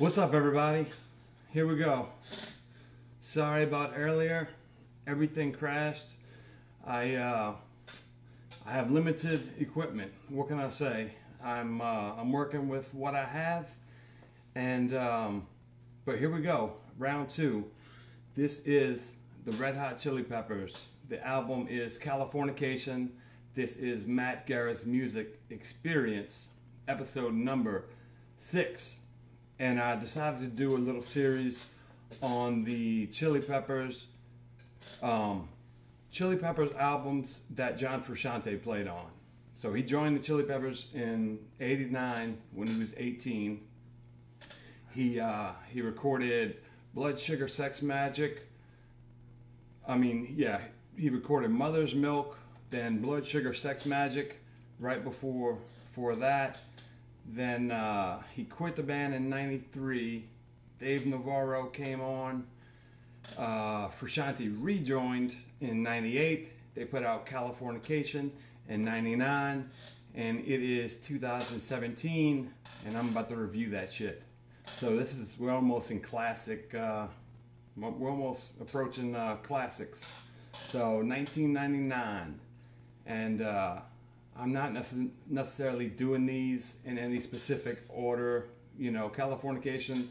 What's up, everybody? Here we go. Sorry about earlier. Everything crashed. I have limited equipment. What can I say? I'm working with what I have, and but here we go. Round two. This is the Red Hot Chili Peppers. The album is Californication. This is Matt Guerra's Music Experience, episode number 6. And I decided to do a little series on the Chili Peppers albums that John Frusciante played on. So he joined the Chili Peppers in '89 when he was 18. He recorded Blood Sugar Sex Magic. He recorded Mother's Milk, then Blood Sugar Sex Magic right before that. Then he quit the band in '93. Dave Navarro came on. Frusciante rejoined in '98. They put out Californication in '99. And it is 2017. And I'm about to review that shit. So we're almost in classic. We're almost approaching classics. So 1999. And I'm not necessarily doing these in any specific order. You know, Californication,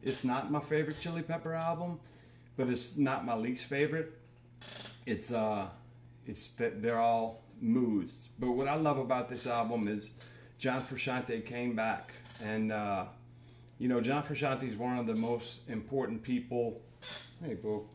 it's not my favorite Chili Pepper album, but it's not my least favorite. It's that they're all moods. But what I love about this album is John Frusciante came back, and John Frusciante is one of the most important people. Hey, boo.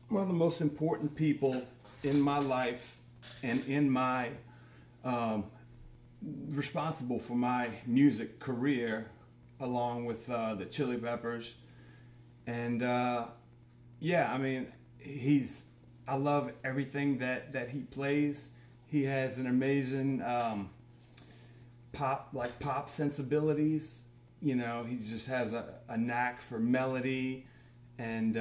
One of the most important people in my life. And in my responsible for my music career, along with the Chili Peppers, and I love everything that he plays. He has an amazing pop sensibilities. You know, he just has a knack for melody, and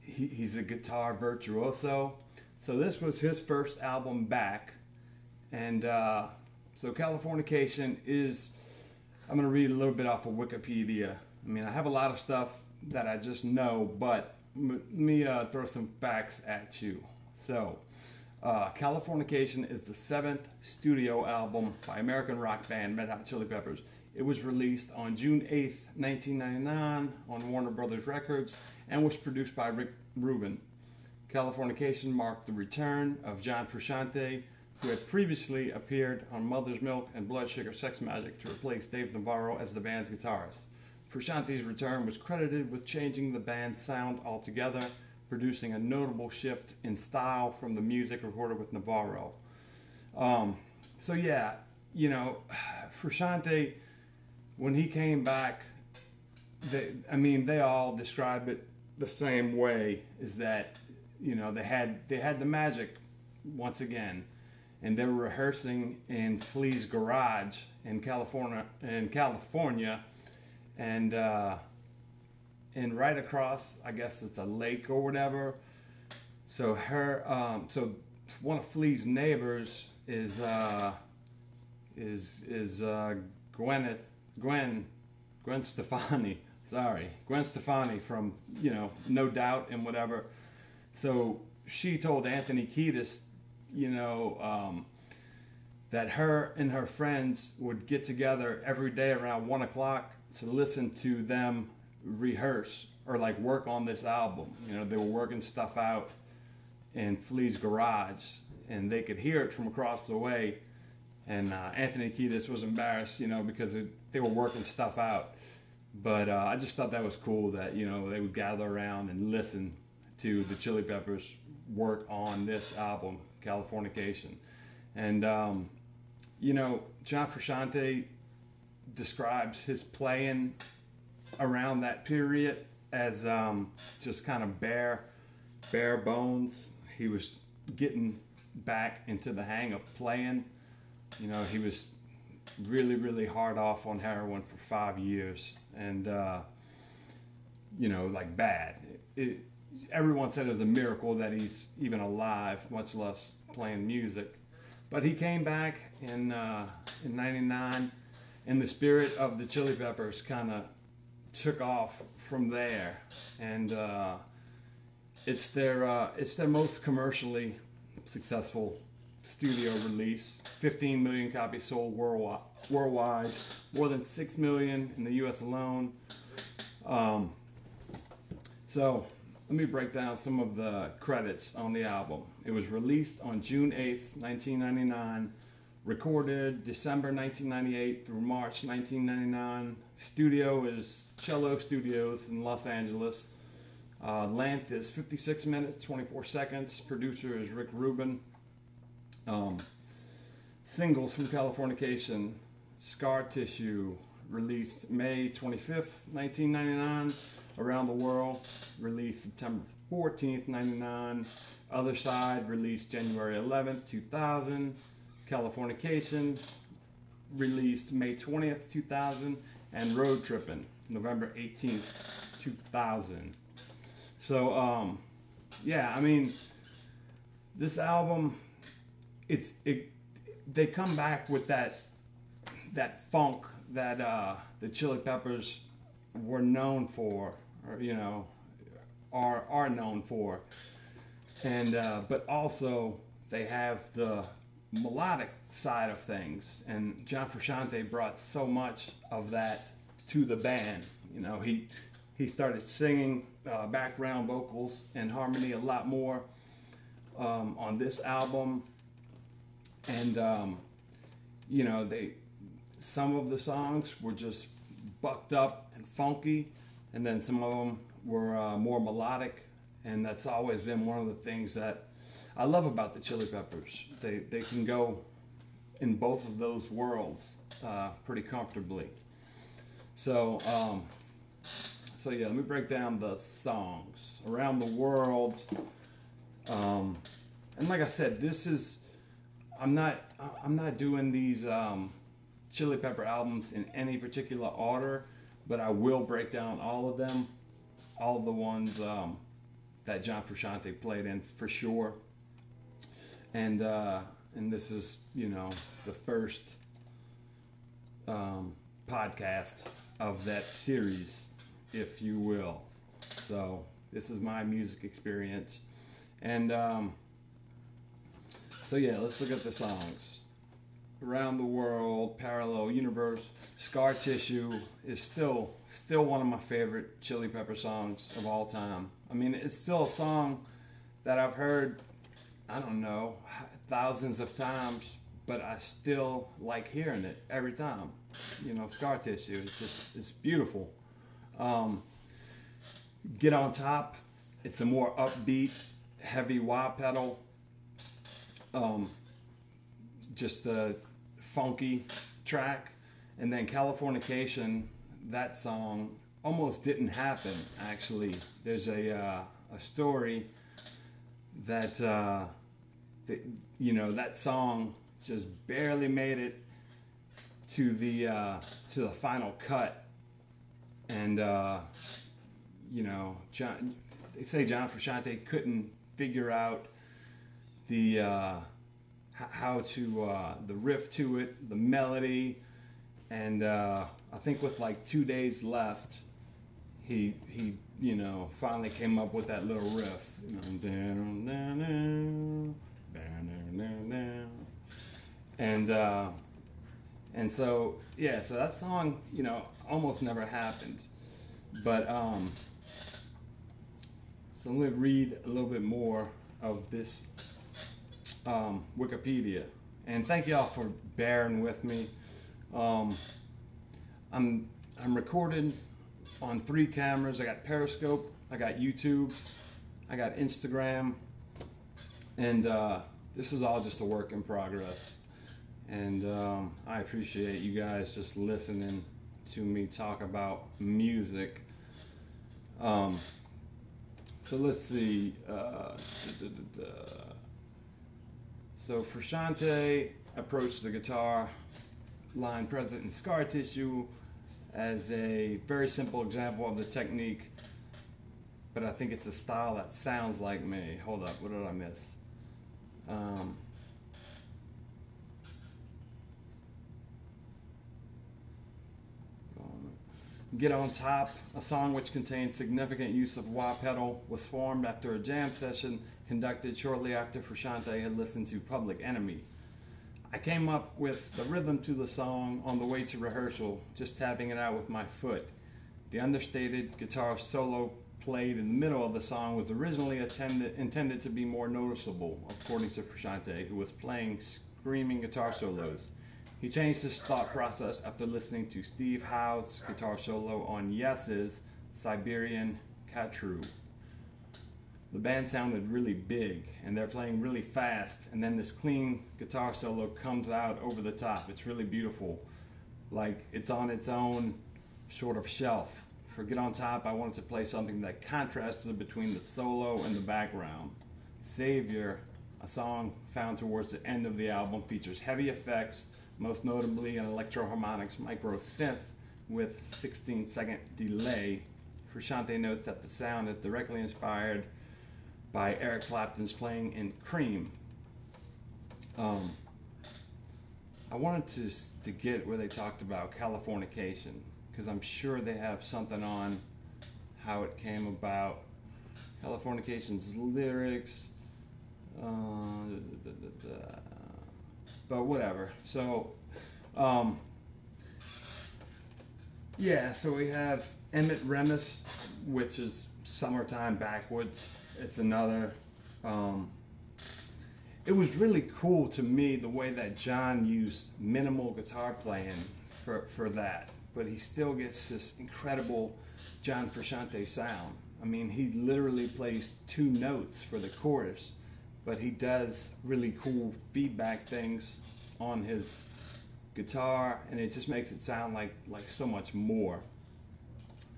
he's a guitar virtuoso. So this was his first album back, and so Californication is, I'm going to read a little bit off of Wikipedia. I mean, I have a lot of stuff that I just know, but let me throw some facts at you. So, Californication is the 7th studio album by American rock band Red Hot Chili Peppers. It was released on June 8th, 1999 on Warner Brothers Records and was produced by Rick Rubin. Californication marked the return of John Frusciante, who had previously appeared on Mother's Milk and Blood Sugar Sex Magic to replace Dave Navarro as the band's guitarist. Frusciante's return was credited with changing the band's sound altogether, producing a notable shift in style from the music recorded with Navarro. Frusciante, when he came back, they all describe it the same way, is that they had the magic once again, and they were rehearsing in Flea's garage in California, and right across, I guess it's a lake or whatever. So so one of Flea's neighbors is Gwen Stefani. Sorry, Gwen Stefani from No Doubt and whatever. So she told Anthony Kiedis, that her and her friends would get together every day around 1 o'clock to listen to them rehearse or work on this album. They were working stuff out in Flea's garage, and they could hear it from across the way. And Anthony Kiedis was embarrassed, because they were working stuff out. But I just thought that was cool that they would gather around and listen to the Chili Peppers work on this album, Californication. And, John Frusciante describes his playing around that period as just kind of bare bones. He was getting back into the hang of playing. He was really, really hard off on heroin for 5 years. And, bad. Everyone said it was a miracle that he's even alive, much less playing music. But he came back in '99, and the spirit of the Chili Peppers kind of took off from there, and it's their most commercially successful studio release. 15 million copies sold worldwide, more than 6 million in the U.S. alone. So let me break down some of the credits on the album. It was released on June 8th, 1999. Recorded December 1998 through March 1999. Studio is Cello Studios in Los Angeles. Length is 56 minutes, 24 seconds. Producer is Rick Rubin. Singles from Californication. Scar Tissue, released May 25th, 1999. Around the World, released September 14th, 1999. Other Side, released January 11th, 2000. Californication, released May 20th, 2000, and Road Trippin', November 18th, 2000. So, yeah, I mean, this album, they come back with that funk that the Chili Peppers were known for, or are known for, and but also they have the melodic side of things, and John Frusciante brought so much of that to the band. He started singing background vocals and harmony a lot more on this album, and some of the songs were just bucked up and funky, and then some of them were more melodic, and that's always been one of the things that I love about the Chili Peppers. They can go in both of those worlds pretty comfortably. So yeah, let me break down the songs. Around the World, and like I said, I'm not doing these Chili Pepper albums in any particular order, but I will break down all of them, all of the ones that John Frusciante played in for sure. And this is, the first podcast of that series, if you will. So this is my music experience. And so yeah, let's look at the songs. Around the World, Parallel Universe, Scar Tissue is still one of my favorite Chili Pepper songs of all time. I mean, it's still a song that I've heard, I don't know, thousands of times, but I still like hearing it every time. Scar Tissue, it's beautiful. Get on Top, it's a more upbeat, heavy wah pedal, just a funky track. And then Californication, that song almost didn't happen, actually. There's a story that that song just barely made it to the final cut, and they say John Frusciante couldn't figure out the the riff to it, the melody, and I think with like 2 days left, he finally came up with that little riff, and so yeah, so that song almost never happened, but so let me read a little bit more of this Wikipedia, and thank y'all for bearing with me. I'm recorded on 3 cameras. I got Periscope, I got YouTube, I got Instagram, and this is all just a work in progress. And I appreciate you guys just listening to me talk about music. So let's see. So Frusciante approached the guitar line present in Scar Tissue as a very simple example of the technique, but I think it's a style that sounds like me. Hold up, what did I miss? Get on Top, a song which contains significant use of wah pedal, was formed after a jam session conducted shortly after Frusciante had listened to Public Enemy. I came up with the rhythm to the song on the way to rehearsal, just tapping it out with my foot. The understated guitar solo played in the middle of the song was originally intended to be more noticeable, according to Frusciante, who was playing screaming guitar solos. He changed his thought process after listening to Steve Howe's guitar solo on Yes's Siberian Katru. The band sounded really big, and they're playing really fast, and then this clean guitar solo comes out over the top. It's really beautiful, like it's on its own sort of shelf. For Get on Top, I wanted to play something that contrasted between the solo and the background. Savior, a song found towards the end of the album, features heavy effects, most notably an Electro-Harmonix micro synth with 16-second delay. Frusciante notes that the sound is directly inspired by Eric Clapton's playing in Cream. I wanted to get where they talked about Californication, because I'm sure they have something on how it came about. Californication's lyrics, but whatever. So, yeah, so we have Emmett Remus, which is Summertime Backwards. It's another, it was really cool to me the way that John used minimal guitar playing for that, but he still gets this incredible John Frusciante sound. I mean, he literally plays 2 notes for the chorus, but he does really cool feedback things on his guitar, and it just makes it sound like so much more.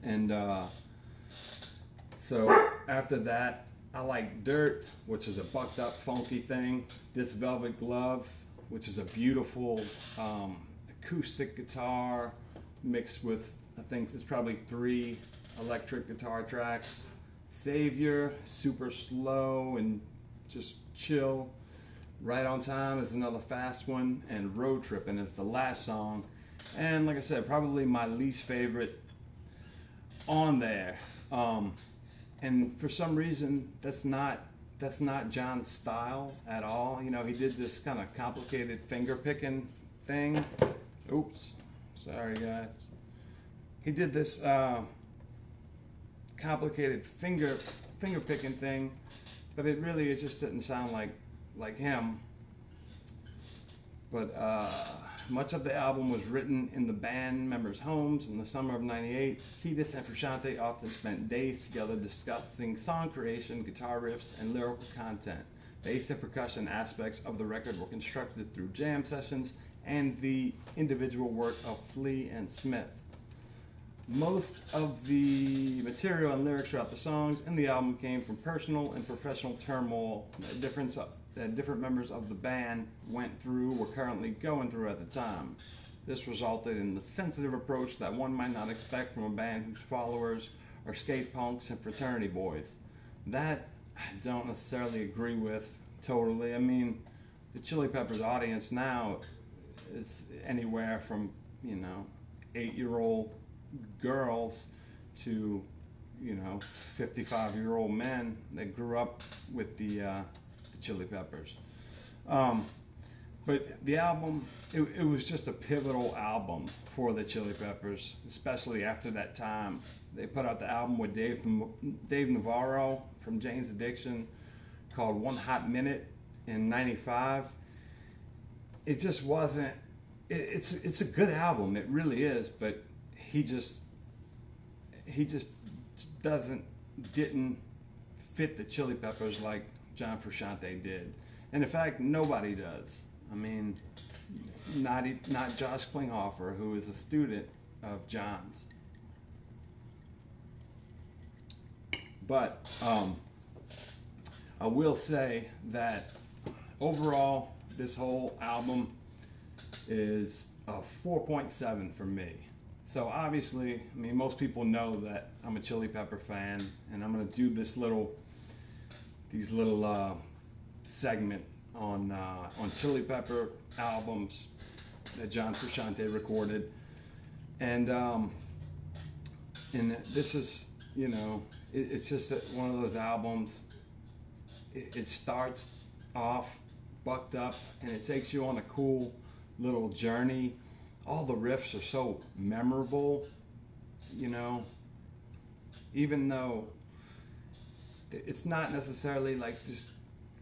And so after that, I like Dirt, which is a bucked up funky thing. This Velvet Glove, which is a beautiful acoustic guitar mixed with, I think it's probably 3 electric guitar tracks. Savior, super slow and just chill. Right on Time is another fast one, and Road Trippin' is the last song. And like I said, probably my least favorite on there. And for some reason, that's not John's style at all. You know, he did this kind of complicated finger picking thing. Oops, sorry guys. He did this complicated finger picking thing, but it just didn't sound like him. But much of the album was written in the band members' homes in the summer of '98. Kiedis and Frusciante often spent days together discussing song creation, guitar riffs, and lyrical content. Bass and percussion aspects of the record were constructed through jam sessions and the individual work of Flea and Smith. Most of the material and lyrics throughout the songs in the album came from personal and professional turmoil that different members of the band went through, were currently going through at the time. This resulted in the sensitive approach that one might not expect from a band whose followers are skate punks and fraternity boys. That I don't necessarily agree with totally. I mean, the Chili Peppers audience now is anywhere from, 8-year-old girls to, 55-year-old men that grew up with the Chili Peppers. But the album, it was just a pivotal album for the Chili Peppers, especially after that time. They put out the album with Dave Navarro from Jane's Addiction called One Hot Minute in '95. It just wasn't, it's a good album, it really is, but he just didn't fit the Chili Peppers like John Frusciante did. And in fact, nobody does. I mean, not Josh Klinghoffer, who is a student of John's. But I will say that overall, this whole album is a 4.7 for me. So obviously, I mean, most people know that I'm a Chili Pepper fan, and I'm going to do these little segment on Chili Pepper albums that John Frusciante recorded. And And this is, you know, it's just that one of those albums. It starts off bucked up, and it takes you on a cool little journey. All the riffs are so memorable, you know, even though it's not necessarily like this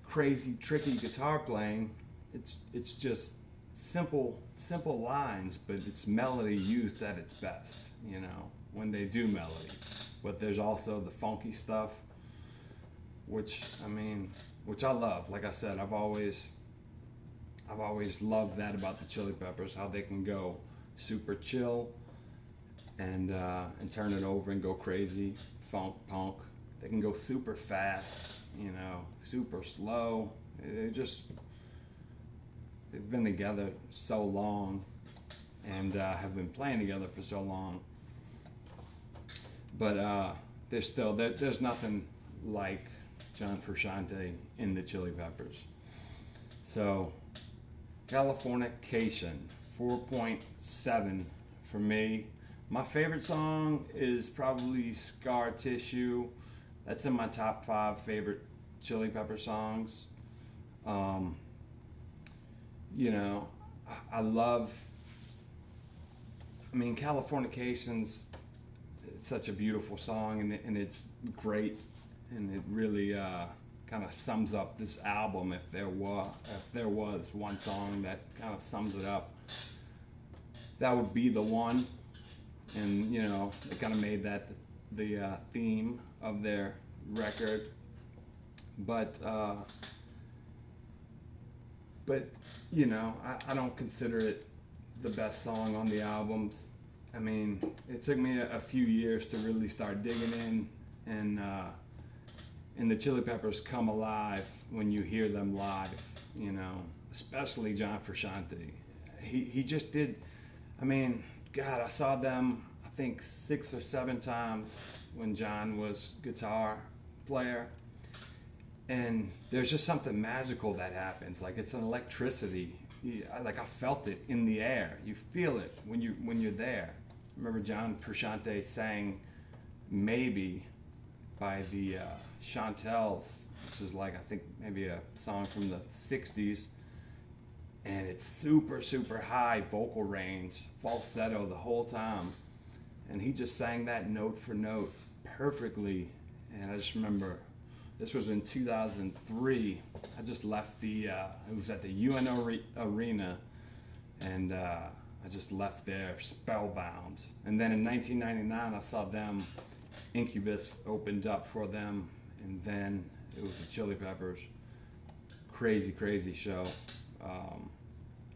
crazy tricky guitar playing. It's just simple lines, but it's melody used at its best, you know, when they do melody. But there's also the funky stuff, which I love. Like I said, I've always loved that about the Chili Peppers, how they can go super chill and turn it over and go crazy, funk, punk. They can go super fast, you know, super slow. They've been together so long and have been playing together for so long. But there's nothing like John Frusciante in the Chili Peppers. So, Californication, 4.7 for me. My favorite song is probably Scar Tissue. That's in my top 5 favorite Chili Pepper songs. You know, I love, Californication's such a beautiful song, and it's great, and it really kind of sums up this album. If there was one song that kind of sums it up, that would be the one. And you know, they kind of made that the theme of their record. But you know, I don't consider it the best song on the albums. I mean, it took me a few years to really start digging in, and the Chili Peppers come alive when you hear them live, you know, especially John Frusciante. He just did, God, I saw them, I think 6 or 7 times when John was guitar player. And there's just something magical that happens. Like, it's an electricity. I felt it in the air. You feel it when you're there. I remember John Frusciante sang "Maybe" by the Chantels, which is like, I think maybe a song from the '60s, and it's super, super high vocal range, falsetto the whole time, and he just sang that note for note perfectly. And I just remember, this was in 2003. I just left it was at the UN Arena, and I just left there spellbound. And then in 1999, I saw them, Incubus opened up for them, and then it was the Chili Peppers. Crazy, crazy show. I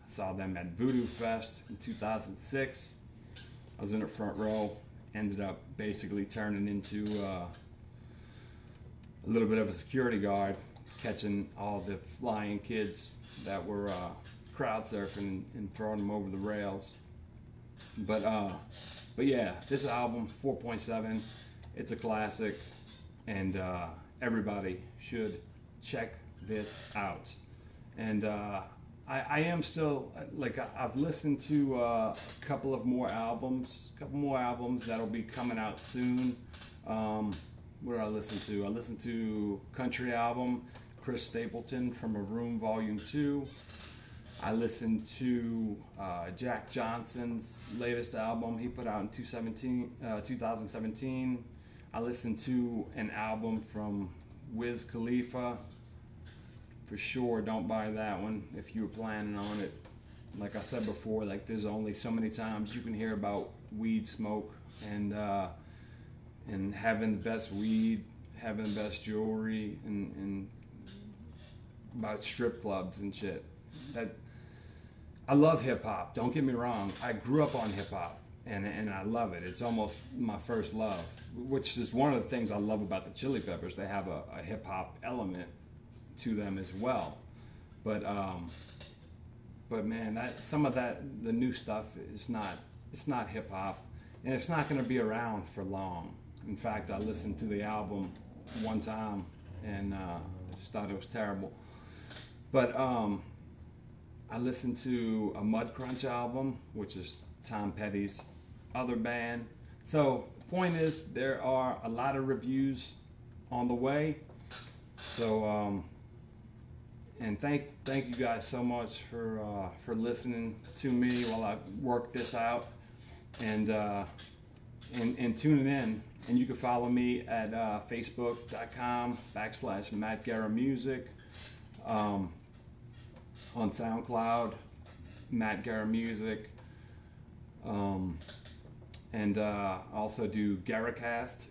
saw them at Voodoo Fest in 2006. I was in the front row, ended up basically turning into a little bit of a security guard, catching all the flying kids that were crowd surfing and throwing them over the rails. But yeah, this album, 4.7, it's a classic, and everybody should check this out. And I am still, I've listened to a couple more albums that'll be coming out soon. What did I listen to? I listened to Country album, Chris Stapleton from A Room Volume 2. I listened to Jack Johnson's latest album he put out in 2017. I listened to an album from Wiz Khalifa. For sure, don't buy that one if you were planning on it. Like I said before, like, there's only so many times you can hear about weed smoke and having the best weed, having the best jewelry, and about strip clubs and shit. That, I love hip hop. Don't get me wrong. I grew up on hip hop, and I love it. It's almost my first love, which is one of the things I love about the Chili Peppers. They have a hip hop element to them as well. But man, some of the new stuff is not hip hop, and it's not going to be around for long. In fact, I listened to the album one time, and I just thought it was terrible. But I listened to a Mud Crunch album, which is Tom Petty's other band. So point is, there are a lot of reviews on the way. So, and thank you guys so much for listening to me while I work this out, and tuning in. And you can follow me at facebook.com/Matt Guerra Music, on SoundCloud, Matt Guerra Music, and also do Guerracast,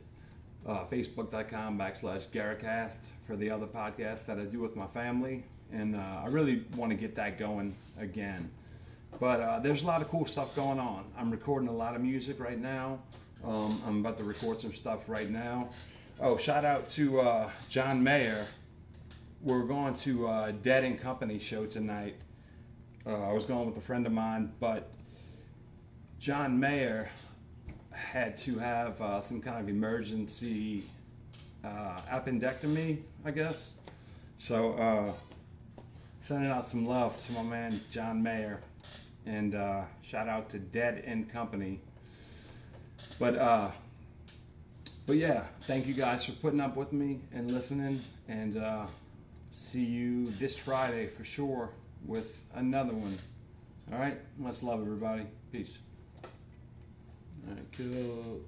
facebook.com/Guerracast for the other podcasts that I do with my family. And I really want to get that going again. But there's a lot of cool stuff going on. I'm recording a lot of music right now. I'm about to record some stuff right now. Oh, shout out to John Mayer. We're going to Dead and Company show tonight. I was going with a friend of mine, but John Mayer had to have some kind of emergency appendectomy, I guess. So sending out some love to my man John Mayer, and shout out to Dead and Company. But yeah, thank you guys for putting up with me and listening, and see you this Friday for sure with another one. All right, much love, everybody. Peace. All right, cool.